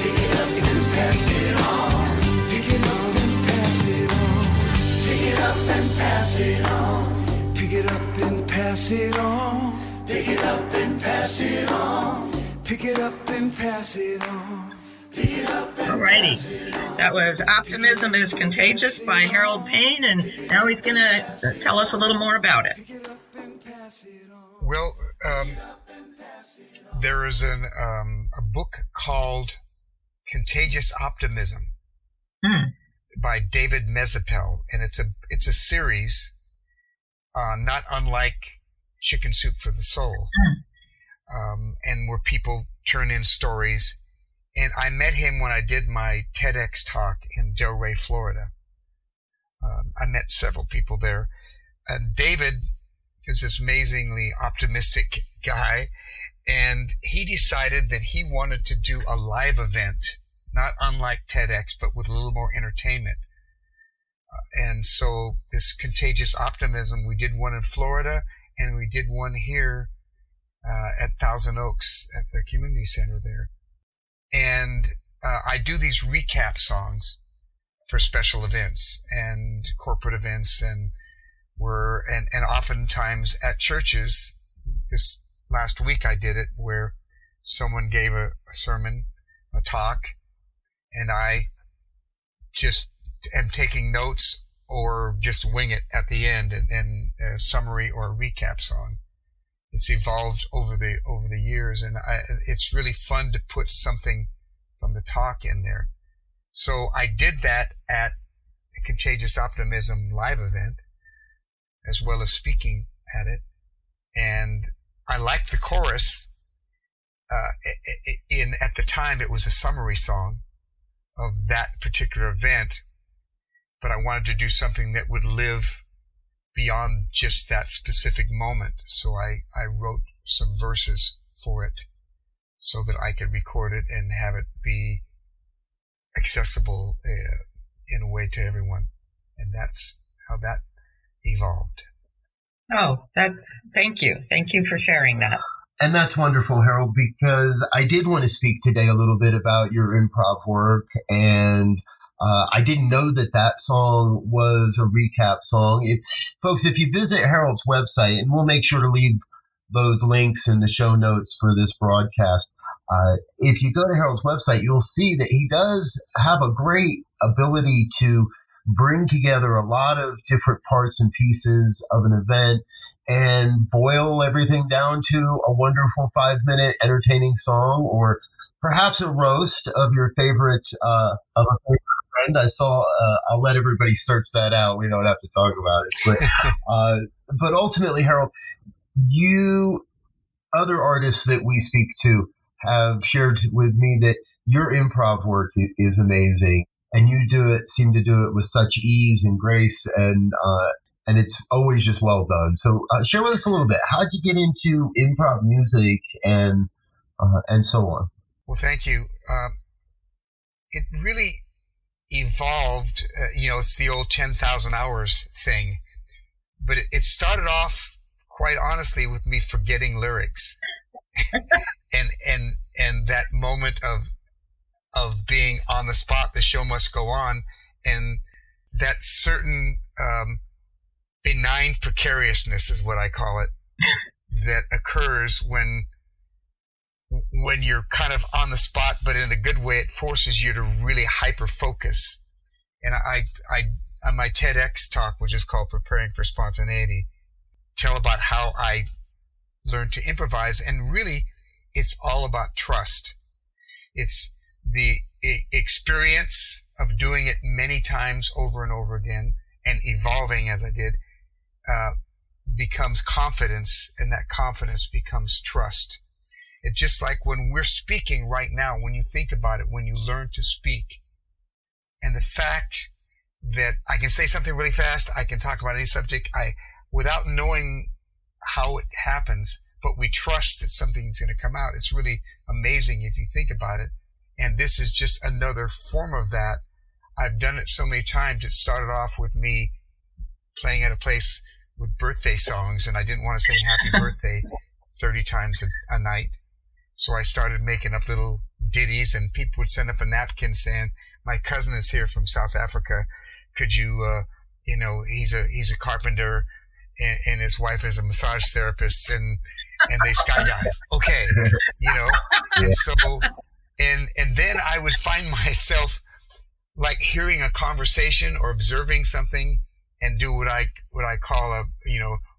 Pick it up and pass it on. Pick it up and pass it on. Pick it up and pass it on. Pick it up and pass it on. Pick it up and pass it on. Pick it up and pass it on. Alrighty. That was Optimism is Contagious by Harold Payne, and now he's going to tell us a little more about it. Well, there is a book called Contagious Optimism by David Mezzapel, and it's a series, not unlike Chicken Soup for the Soul, and where people turn in stories. And I met him when I did my TEDx talk in Delray, Florida. I met several people there. And David is this amazingly optimistic guy, and he decided that he wanted to do a live event, not unlike TEDx, but with a little more entertainment. And so this Contagious Optimism, we did one in Florida, and we did one here at Thousand Oaks at the community center there. And I do these recap songs for special events and corporate events, and oftentimes at churches. This last week I did it where someone gave a sermon, a talk, and I just am taking notes or just wing it at the end, and a summary or a recap song. It's evolved over the years, and it's really fun to put something from the talk in there. So I did that at the Contagious Optimism live event, as well as speaking at it. And I liked the chorus. At the time, it was a summary song of that particular event, but I wanted to do something that would live beyond just that specific moment. So I wrote some verses for it so that I could record it and have it be accessible in a way to everyone. And that's how that evolved. Oh, thank you. Thank you for sharing that. And that's wonderful, Harold, because I did want to speak today a little bit about your improv work, and I didn't know that song was a recap song. Folks, if you visit Harold's website, and we'll make sure to leave those links in the show notes for this broadcast, if you go to Harold's website, you'll see that he does have a great ability to bring together a lot of different parts and pieces of an event and boil everything down to a wonderful 5-minute entertaining song, or perhaps a roast of your favorite friend. I saw. I'll let everybody search that out. We don't have to talk about it, but ultimately, Harold, you, other artists that we speak to, have shared with me that your improv work is amazing, and you seem to do it with such ease and grace, and it's always just well done. So share with us a little bit. How'd you get into improv music and so on? Well, thank you. It really evolved. It's the old 10,000 hours thing, but it started off quite honestly with me forgetting lyrics, and that moment of being on the spot. The show must go on, and that certain benign precariousness is what I call it, that occurs when you're kind of on the spot, but in a good way. It forces you to really hyper focus. And I on my TEDx talk, which is called Preparing for Spontaneity, tell about how I learned to improvise, and really it's all about trust. It's the experience of doing it many times over and over again and evolving as I did becomes confidence, and that confidence becomes trust. It's just like when we're speaking right now, when you think about it, when you learn to speak, and the fact that I can say something really fast, I can talk about any subject, without knowing how it happens, but we trust that something's going to come out. It's really amazing if you think about it. And this is just another form of that. I've done it so many times. It started off with me playing at a place with birthday songs, and I didn't want to sing happy birthday 30 times a night. So I started making up little ditties, and people would send up a napkin saying, my cousin is here from South Africa. Could you, he's a carpenter, and his wife is a massage therapist, and they skydive. Okay. And so, and then I would would find myself like hearing a conversation or observing something and do what I call a,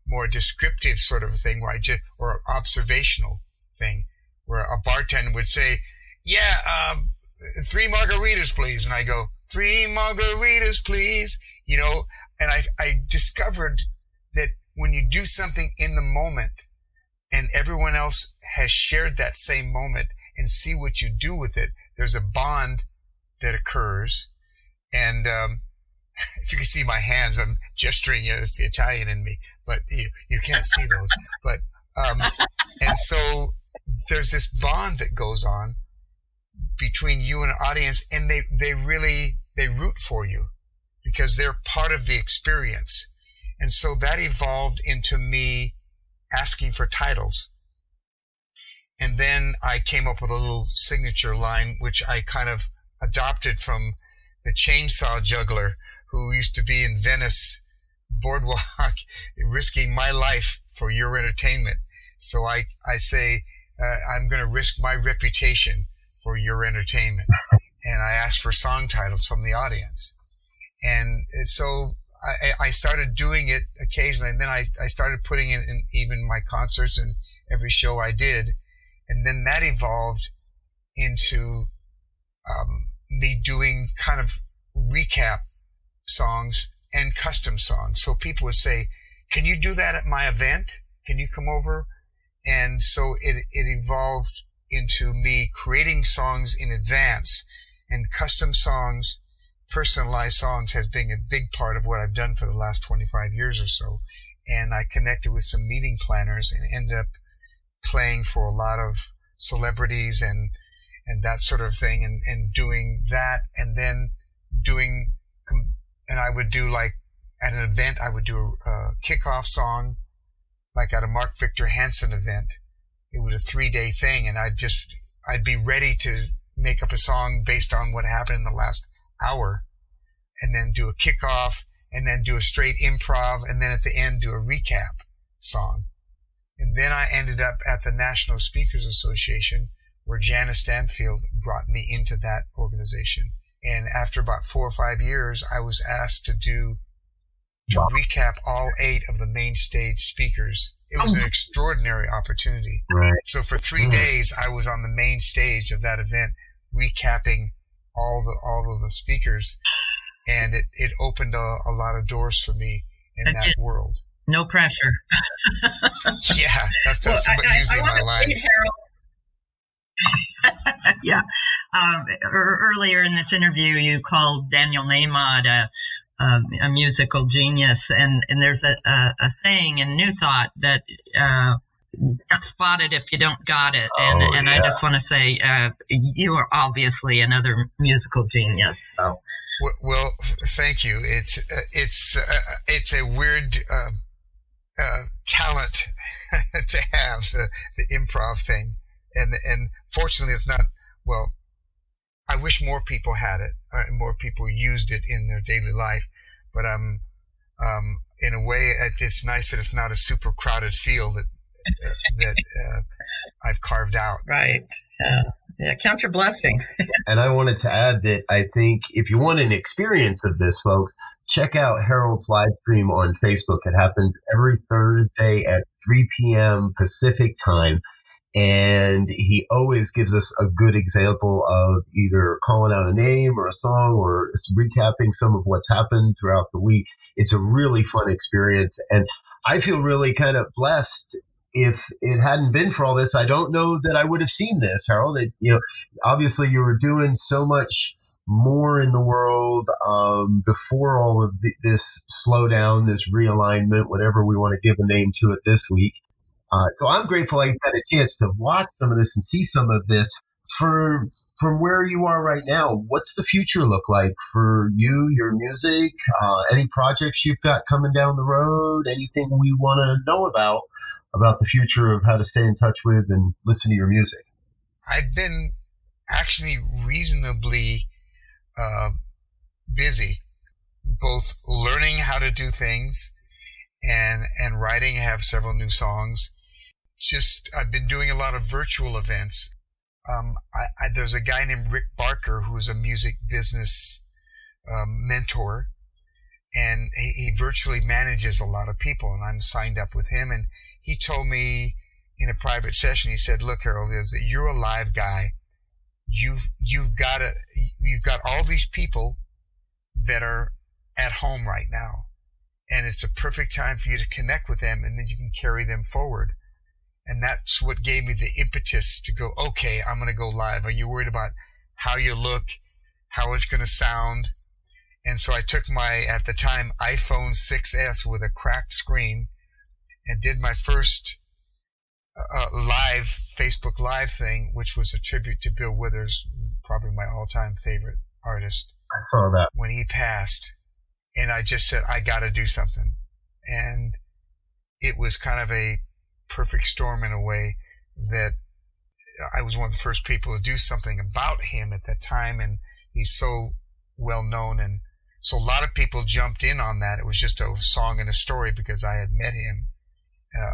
more descriptive sort of thing or observational thing, where a bartender would say, 3 margaritas, please. And I go, 3 margaritas, please. And I discovered that when you do something in the moment and everyone else has shared that same moment and see what you do with it, there's a bond that occurs. And if you can see my hands, I'm gesturing, it's the Italian in me, but you can't see those. But and so there's this bond that goes on between you and an audience, and they root for you because they're part of the experience. And so that evolved into me asking for titles. And then I came up with a little signature line, which I kind of adopted from the chainsaw juggler who used to be in Venice boardwalk, risking my life for your entertainment. So I say, I'm going to risk my reputation for your entertainment. And I asked for song titles from the audience. And so I started doing it occasionally. And then I started putting it in even my concerts and every show I did. And then that evolved into me doing kind of recap songs and custom songs. So people would say, can you do that at my event? Can you come over? And so it evolved into me creating songs in advance, and custom songs, personalized songs has been a big part of what I've done for the last 25 years or so. And I connected with some meeting planners and ended up playing for a lot of celebrities and that sort of thing, and doing that, and then and I would do, like, at an event, I would do a kickoff song, like at a Mark Victor Hansen event. It was a 3-day thing, and I'd be ready to make up a song based on what happened in the last hour, and then do a kickoff, and then do a straight improv, and then at the end do a recap song. And then I ended up at the National Speakers Association, where Janice Stanfield brought me into that organization. And after about 4 or 5 years, I was asked to recap all 8 of the main stage speakers. It was an extraordinary opportunity. Right. So for 3 days, I was on the main stage of that event, recapping all of the speakers, and it opened a lot of doors for me in that world. No pressure. Yeah, that's usually my line. Yeah. Earlier in this interview, you called Daniel Nahmod a musical genius, and there's a saying in New Thought that you can't spot it if you don't got it. And I just want to say you are obviously another musical genius. So. Well, thank you. It's a weird talent to have, the improv thing. And fortunately, it's not, well, I wish more people had it, and more people used it in their daily life. But in a way, it's nice that it's not a super crowded field that I've carved out. Right. Yeah, count your blessings. And I wanted to add that I think if you want an experience of this, folks, check out Harold's live stream on Facebook. It happens every Thursday at 3 p.m. Pacific time. And he always gives us a good example of either calling out a name or a song or recapping some of what's happened throughout the week. It's a really fun experience. And I feel really kind of blessed. If it hadn't been for all this, I don't know that I would have seen this, Harold. Obviously you were doing so much more in the world before all of this slowdown, this realignment, whatever we want to give a name to it this week. So I'm grateful I had a chance to watch some of this and see some of this. From where you are right now, what's the future look like for you, your music, any projects you've got coming down the road, anything we want to know about the future of how to stay in touch with and listen to your music? I've been actually reasonably busy, both learning how to do things and writing. I have several new songs. I've been doing a lot of virtual events. There's a guy named Rick Barker who's a music business mentor, and he virtually manages a lot of people, and I'm signed up with him. And he told me in a private session, he said, "Look, Harold, is that you're a live guy. You've got all these people that are at home right now, and it's a perfect time for you to connect with them, and then you can carry them forward." And that's what gave me the impetus to go, okay, I'm going to go live. Are you worried about how you look, how it's going to sound? And so I took my, at the time, iPhone 6S with a cracked screen and did my first live, Facebook Live thing, which was a tribute to Bill Withers, probably my all-time favorite artist. I saw that. When he passed. And I just said, I got to do something. And it was kind of a perfect storm in a way that I was one of the first people to do something about him at that time, and he's so well known, and so a lot of people jumped in on that. It was just a song and a story because I had met him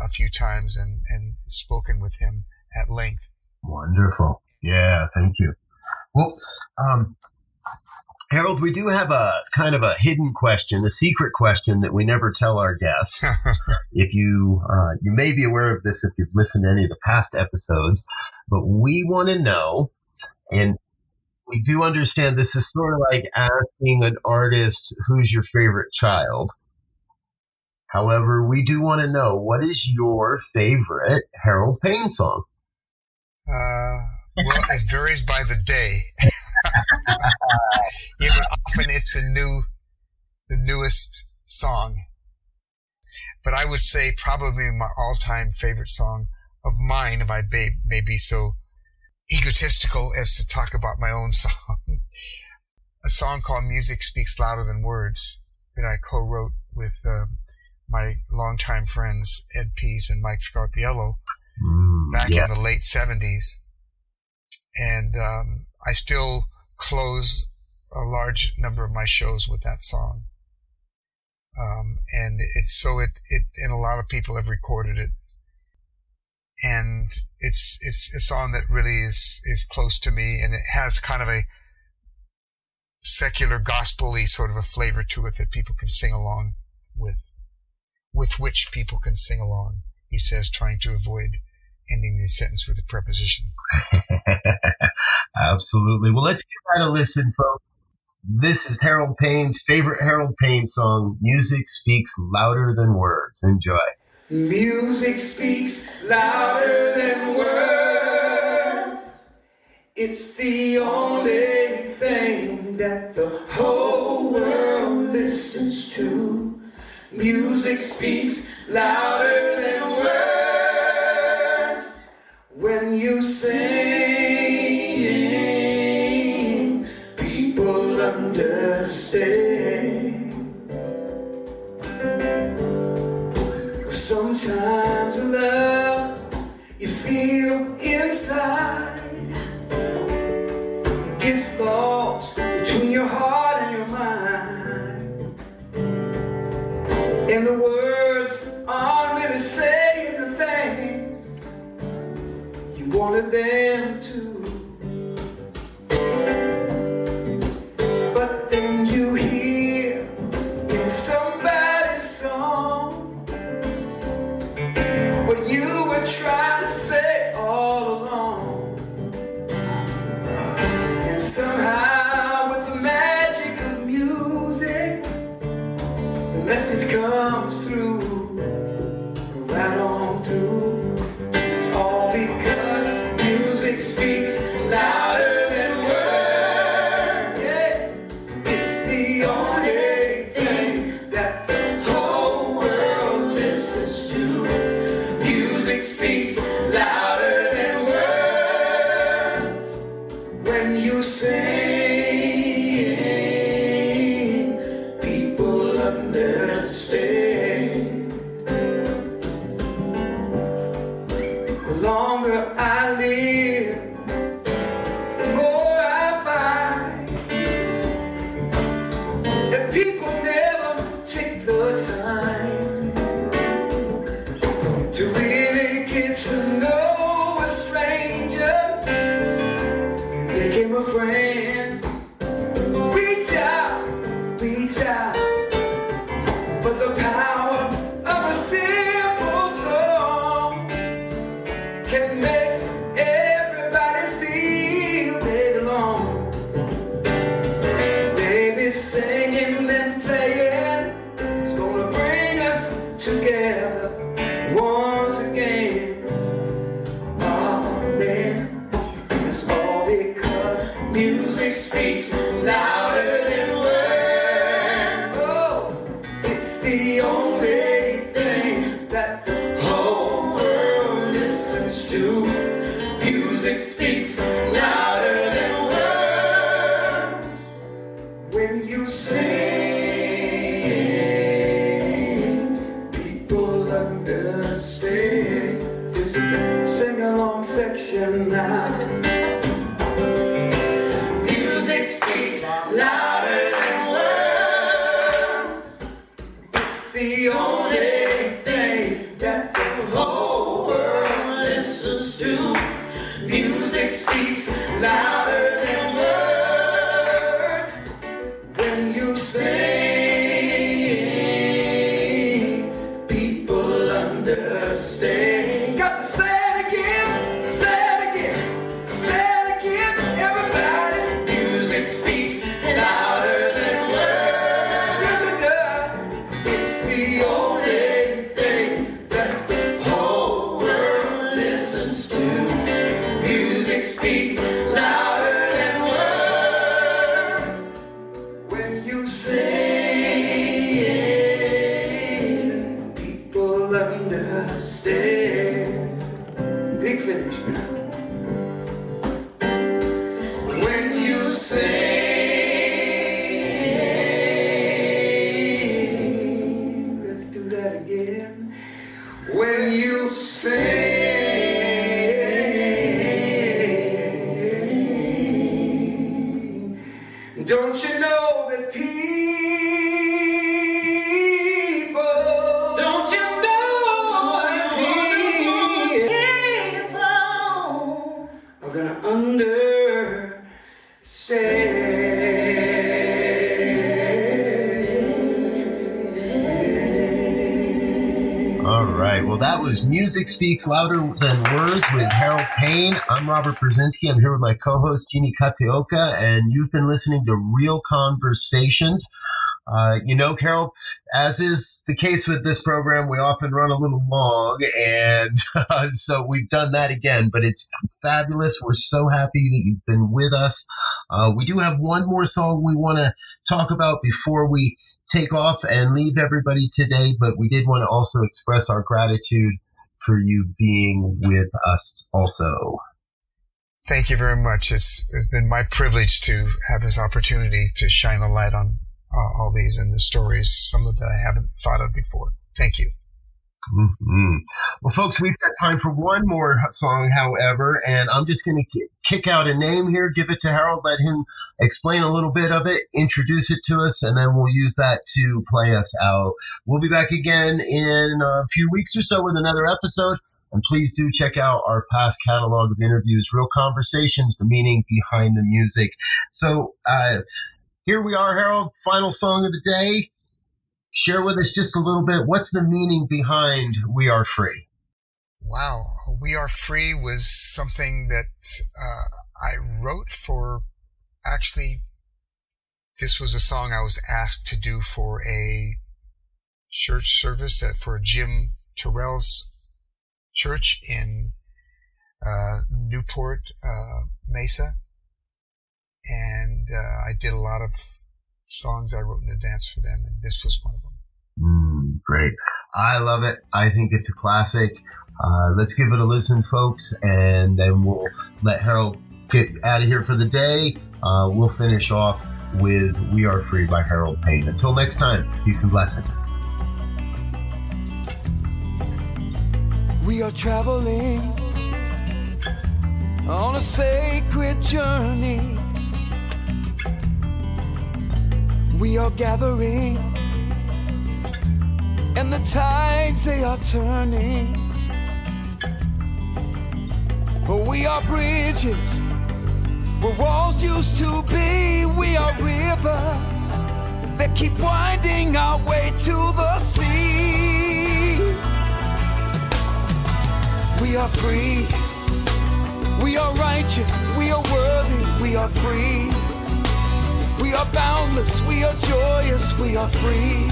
a few times and spoken with him at length. Wonderful. Yeah, thank you. Well, Harold, we do have a kind of a hidden question, a secret question that we never tell our guests. If you may be aware of this if you've listened to any of the past episodes, but we want to know, and we do understand this is sort of like asking an artist, who's your favorite child? However, we do want to know, what is your favorite Harold Payne song? Well, it varies by the day. Often it's the newest song. But I would say probably my all-time favorite song of mine, if I may be so egotistical as to talk about my own songs, a song called Music Speaks Louder Than Words that I co-wrote with my longtime friends Ed Pease and Mike Scarpiello back in the late 70s. And I still close a large number of my shows with that song. And and a lot of people have recorded it. And it's a song that really is close to me, and it has kind of a secular gospel-y sort of a flavor to it that people can sing along with which people can sing along, he says, trying to avoid ending the sentence with a preposition. Absolutely. Well, let's give that a listen, folks. This is Harold Payne's favorite Harold Payne song, Music Speaks Louder Than Words. Enjoy. Music speaks louder than words. It's the only thing that the whole world listens to. Music speaks louder than words. When you sing, people understand. Sometimes love you feel inside gets lost between your heart and your mind, and the words aren't really saying the things you wanted them to. But then you hear in somebody's song what you were trying to say all along. And somehow with the magic of music, the message comes through, right on through. It's all because music speaks louder than words. Yeah. It's the only thing that the whole world listens to. Music speaks louder than words. When you sing, people understand. The longer I live, the more I find that people never take the time to really get to know a stranger a friend. Reach out, but the power of a simple song can make everybody feel they belong. Baby, singing and playing is gonna bring us together once again. Amen. It's all because music speaks louder than words. Oh, it's the only thing that the whole world listens to. Music speaks louder than words. When you sing, people understand. This is a sing-along section now. Music speaks louder than words. It's the only thing that the whole world listens to. Music speaks louder than words. When you sing, people understand. Got to say it again, say it again, say it again, everybody. Music speaks louder than words. It's the only thing that the whole world listens to. Music speaks louder than words. When you sing, people understand. Big finish. When you sing, let's do that again. When you sing, don't you know that people, don't you know that people are gonna understand? All right. Well, that was Music Speaks Louder Than Words with Harold Payne. I'm Robert Brzezinski. I'm here with my co-host, Jeanne Kataoka, and you've been listening to Real Conversations. Carol, as is the case with this program, we often run a little long, and so we've done that again, but it's fabulous. We're so happy that you've been with us. We do have one more song we want to talk about before we take off and leave everybody today, but we did want to also express our gratitude for you being with us also. Thank you very much. It's been my privilege to have this opportunity to shine the light on all these and the stories, some of that I haven't thought of before. Thank you. Mm-hmm. Well, folks, we've got time for one more song, however, and I'm just going to kick out a name here, give it to Harold, let him explain a little bit of it, introduce it to us, and then we'll use that to play us out. We'll be back again in a few weeks or so with another episode, and please do check out our past catalog of interviews, Real Conversations, the meaning behind the music. So, here we are, Harold, final song of the day. Share with us just a little bit. What's the meaning behind We Are Free? Wow. We Are Free was something that I wrote for, actually, this was a song I was asked to do for a church service for Jim Terrell's church in Newport Mesa. And I did a lot of songs I wrote in advance for them, and this was one of them. Great. I love it. I think it's a classic. Let's give it a listen, folks, and then we'll let Harold get out of here for the day. We'll finish off with We Are Free by Harold Payne. Until next time, peace and blessings. We are traveling on a sacred journey. We are gathering, and the tides they are turning. We are bridges where walls walls used to be. We are rivers that keep winding our way to the sea. We are free. We are righteous. We are worthy. We are free. We are boundless. We are joyous. We are free.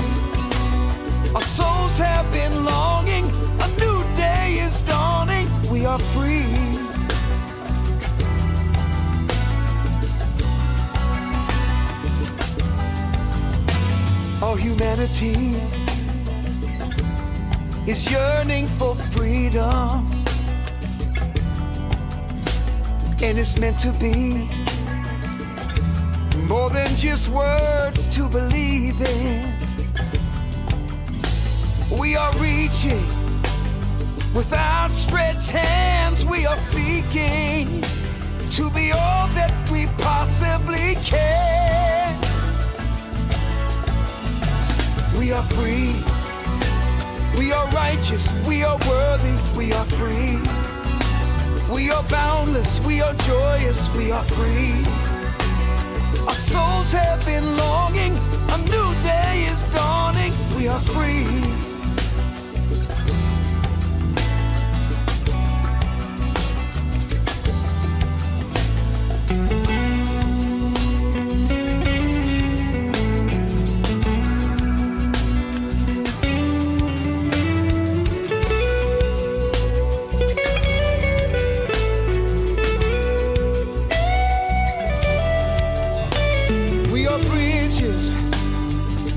Our souls have been longing. A new day is dawning. We are free. All humanity is yearning for freedom, and it's meant to be more than just words to believe in. We are reaching with outstretched hands. We are seeking to be all that we possibly can. We are free. We are righteous. We are worthy. We are free. We are boundless. We are joyous. We are free. Our souls have been longing. A new day is dawning. We are free.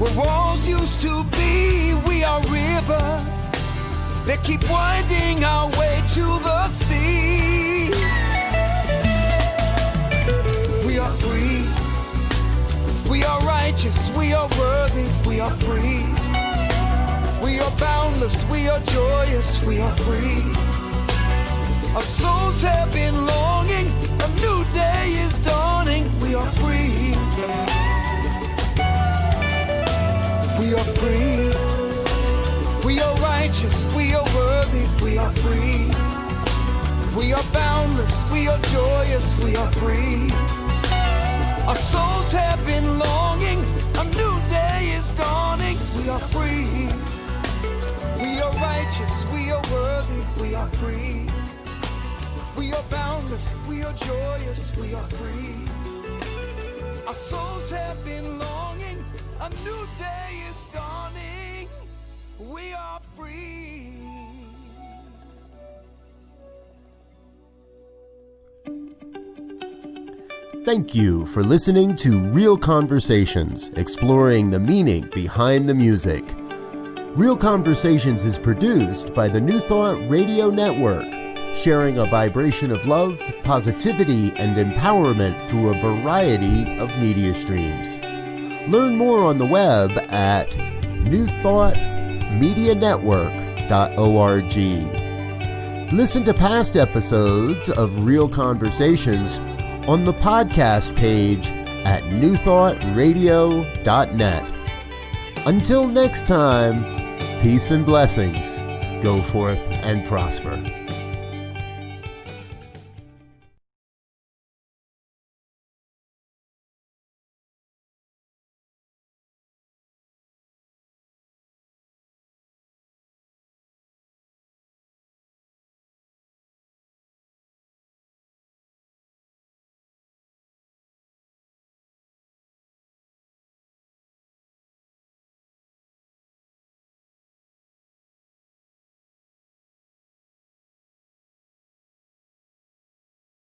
Where walls used to be, we are rivers that keep winding our way to the sea. We are free. We are righteous. We are worthy. We are free. We are boundless. We are joyous. We are free. Our souls have been longing. A new day is dawning. We are free. We are free. We are righteous. We are worthy. We are free. We are boundless. We are joyous. We are free. Our souls have been longing. A new day is dawning. We are free. We are righteous. We are worthy. We are free. We are boundless. We are joyous. We are free. Our souls have been longing. A new day is dawning. We are free. Thank you for listening to Real Conversations, exploring the meaning behind the music. Real Conversations is produced by the New Thought Radio Network, sharing a vibration of love, positivity, and empowerment through a variety of media streams. Learn more on the web at newthoughtmedianetwork.org. Listen to past episodes of Real Conversations on the podcast page at newthoughtradio.net. Until next time, peace and blessings. Go forth and prosper.